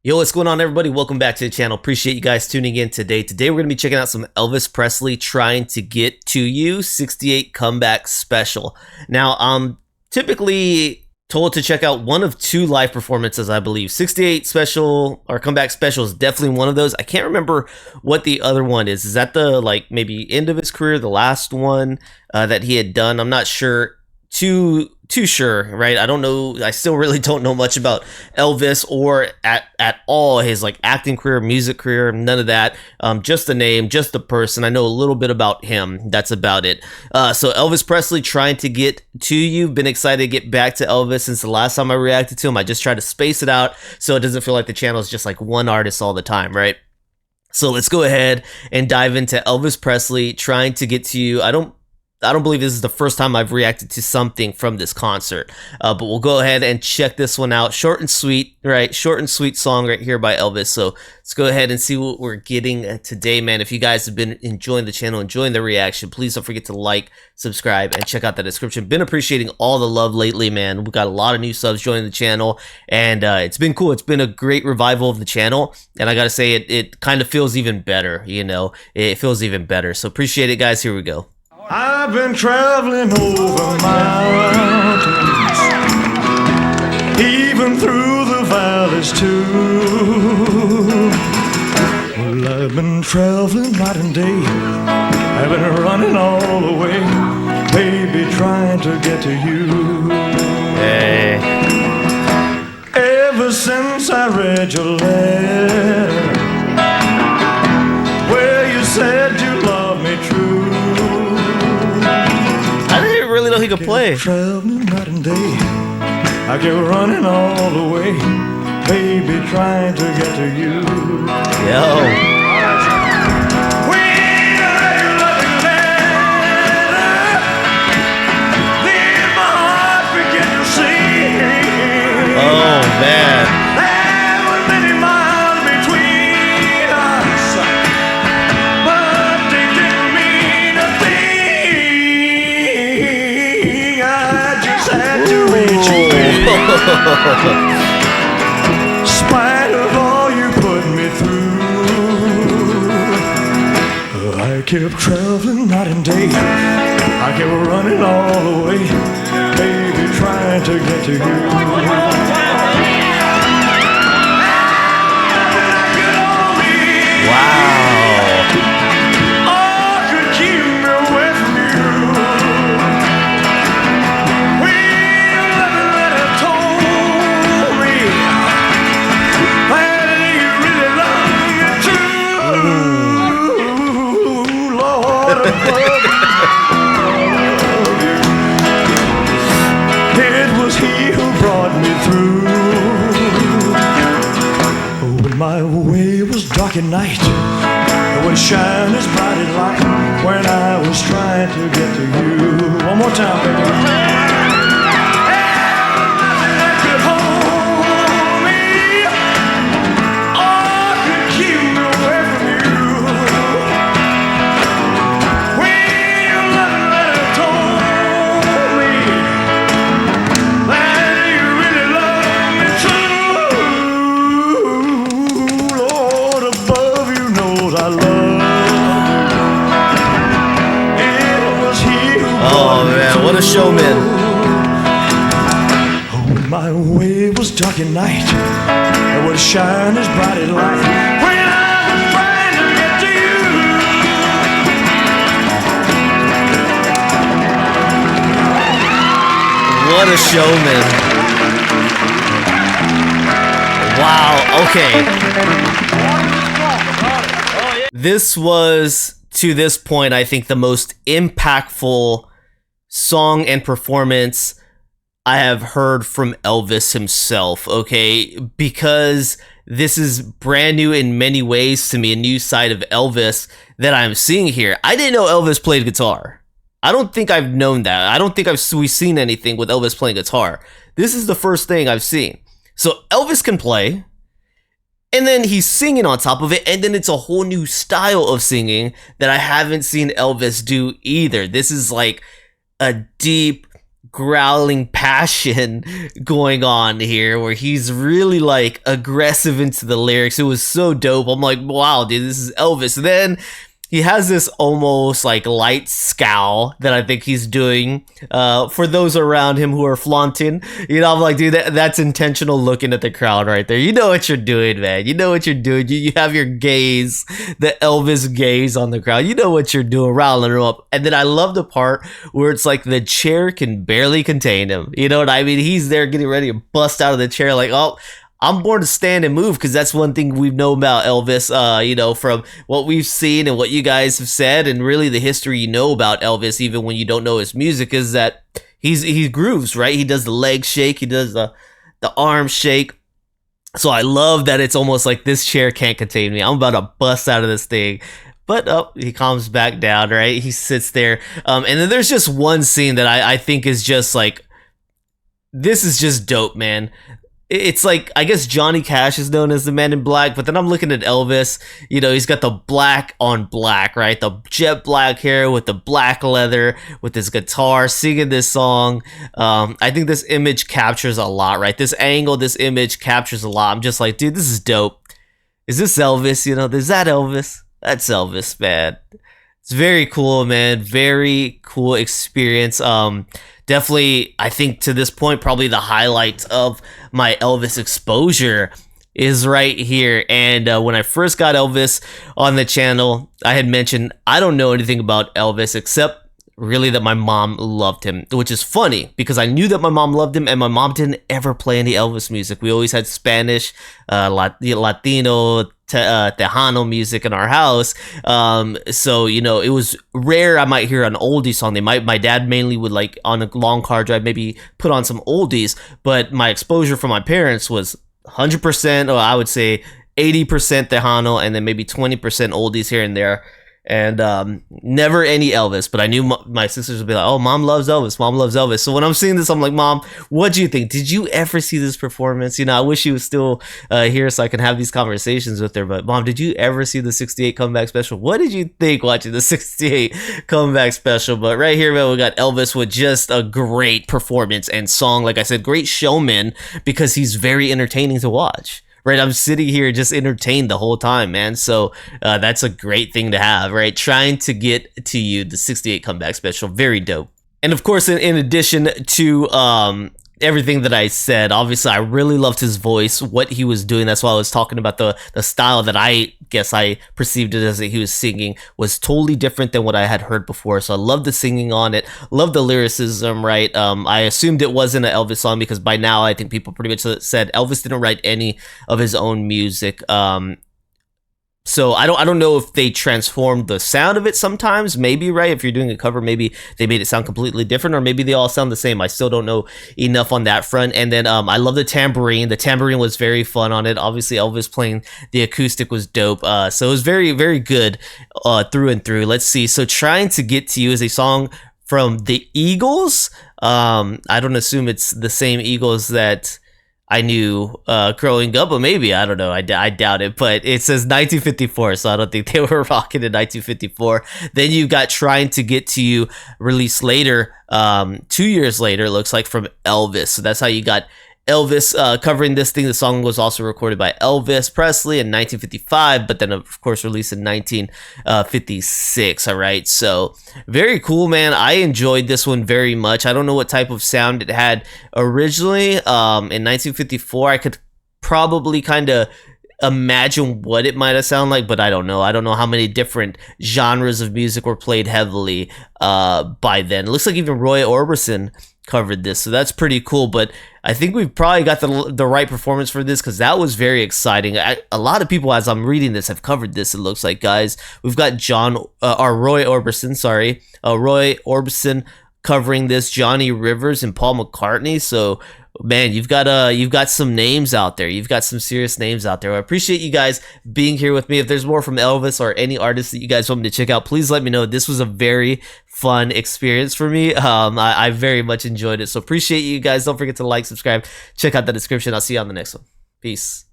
Yo, what's going on, everybody? Welcome back to the channel. Appreciate you guys tuning in today. Today, we're going to be checking out some Elvis Presley Trying to Get to You 68 Comeback Special. Now, I'm typically told to check out one of two live performances, I believe. 68 Special or Comeback Special is definitely one of those. I can't remember what the other one is. Is that the, maybe end of his career, the last one that he had done? I'm not sure. Too sure, right? I don't know. I still really don't know much about Elvis or at all his acting career, music career, none of that. Just the name, just the person. I know a little bit about him. That's about it. So Elvis Presley Trying to Get to You. Been excited to get back to Elvis since the last time I reacted to him. I just tried to space it out so it doesn't feel like the channel is just one artist all the time, right? So let's go ahead and dive into Elvis Presley Trying to Get to You. I don't believe this is the first time I've reacted to something from this concert, but we'll go ahead and check this one out. Short and sweet, right? Short and sweet song right here by Elvis. So let's go ahead and see what we're getting today, man. If you guys have been enjoying the channel, enjoying the reaction, please don't forget to like, subscribe, and check out the description. Been appreciating all the love lately, man. We got a lot of new subs joining the channel, and it's been cool. It's been a great revival of the channel, and I gotta say, it kind of feels even better, you know? It feels even better. So appreciate it, guys. Here we go. I've been traveling over mountains, even through the valleys too. Well, I've been traveling night and day, I've been running all the way, baby, trying to get to you. Hey. Ever since I read your letter, where you said you loved me true, Really know he could play. Traveling night and day, I kept running all the way, baby, trying to get to you. Yo. Oh man. Spite of all you put me through, I kept traveling night and day, I kept running all the way, baby, trying to get to you. It was he who brought me through. Oh, when my way was dark at night, it would shine as bright as light when I was trying to get to you. One more time, baby. Oh man, what a showman. Oh, my way was dark at night, it would shine as bright as light when I was trying to get to you. What a showman. Wow, okay. This was, to this point, I think the most impactful song and performance I have heard from Elvis himself, okay? Because this is brand new in many ways to me, a new side of Elvis that I'm seeing here. I didn't know Elvis played guitar. I don't think I've known that. I don't think we've seen anything with Elvis playing guitar. This is the first thing I've seen. So Elvis can play, and then he's singing on top of it, and then it's a whole new style of singing that I haven't seen Elvis do either. This is like a deep, growling passion going on here where he's really like aggressive into the lyrics. It was so dope. I'm like, wow, dude, this is Elvis. And then he has this almost like light scowl that I think he's doing for those around him who are flaunting. You know, I'm like, dude, that's intentional looking at the crowd right there. You know what you're doing, man. You know what you're doing. You have your gaze, the Elvis gaze on the crowd. You know what you're doing, riling him up. And then I love the part where it's like the chair can barely contain him. You know what I mean? He's there getting ready to bust out of the chair like, oh, I'm born to stand and move, because that's one thing we've known about Elvis, you know, from what we've seen and what you guys have said, and really the history you know about Elvis, even when you don't know his music, is that he grooves, right? He does the leg shake, he does the arm shake. So I love that it's almost like this chair can't contain me. I'm about to bust out of this thing. But he calms back down, right? He sits there. And then there's just one scene that I think is just like, this is just dope, man. It's like, I guess Johnny Cash is known as the Man in Black, but then I'm looking at Elvis, you know, he's got the black on black, right? The jet black hair with the black leather, with his guitar, singing this song. I think this image captures a lot, right? This angle, this image captures a lot. I'm just like, dude, this is dope. Is this Elvis? You know, is that Elvis? That's Elvis, man. It's very cool, man. Very cool experience. Definitely, I think to this point, probably the highlight of my Elvis exposure is right here. And when I first got Elvis on the channel, I had mentioned I don't know anything about Elvis except really that my mom loved him, which is funny because I knew that my mom loved him, and my mom didn't ever play any Elvis music. We always had Spanish, Latino, Tejano music in our house. So, you know, it was rare I might hear an oldie song. My dad mainly would, like, on a long car drive, maybe put on some oldies, but my exposure from my parents was 100%, or I would say 80% Tejano, and then maybe 20% oldies here and there. And never any Elvis, but I knew my sisters would be like, oh, mom loves Elvis, mom loves Elvis. So when I'm seeing this, I'm like, mom, what do you think? Did you ever see this performance? You know, I wish she was still here so I can have these conversations with her, but mom, did you ever see the 68 comeback special? What did you think watching the 68 comeback special? But right here, man, we got Elvis with just a great performance and song. Like I said, great showman, because he's very entertaining to watch. Right, I'm sitting here just entertained the whole time, man. So that's a great thing to have, right? Trying to get to you, the 68 comeback special, very dope. And of course, in addition to everything that I said, obviously I really loved his voice, what he was doing. That's why I was talking about the style that I guess I perceived it as that he was singing was totally different than what I had heard before. So I love the singing on it, love the lyricism, right? I assumed it wasn't an Elvis song because by now I think people pretty much said Elvis didn't write any of his own music. So I don't know if they transformed the sound of it sometimes, maybe, right? If you're doing a cover, maybe they made it sound completely different, or maybe they all sound the same. I still don't know enough on that front. And then I love the tambourine. The tambourine was very fun on it. Obviously, Elvis playing the acoustic was dope. So it was very, very good through and through. Let's see. So Trying to Get to You is a song from the Eagles. I don't assume it's the same Eagles that I knew growing up, but maybe, I don't know, I doubt it, but it says 1954, so I don't think they were rocking in 1954. Then you got Trying to Get to You, released later, 2 years later, it looks like, from Elvis. So that's how you got Elvis covering this thing. The song was also recorded by Elvis Presley in 1955, but then of course released in 1956. All right, so very cool, man. I enjoyed this one very much. I don't know what type of sound it had originally. In 1954, I could probably kind of imagine what it might have sounded like, but I don't know. I don't know how many different genres of music were played heavily by then. It looks like even Roy Orbison covered this, so that's pretty cool. But I think we've probably got the right performance for this, because that was very exciting. A lot of people, as I'm reading this, have covered this, it looks like, guys. We've got Roy Orbison covering this, Johnny Rivers and Paul McCartney. So man, you've got some names out there. You've got some serious names out there. I appreciate you guys being here with me. If there's more from Elvis or any artists that you guys want me to check out, please let me know. This was a very fun experience for me. I very much enjoyed it. So appreciate you guys. Don't forget to like, subscribe, check out the description. I'll see you on the next one. Peace.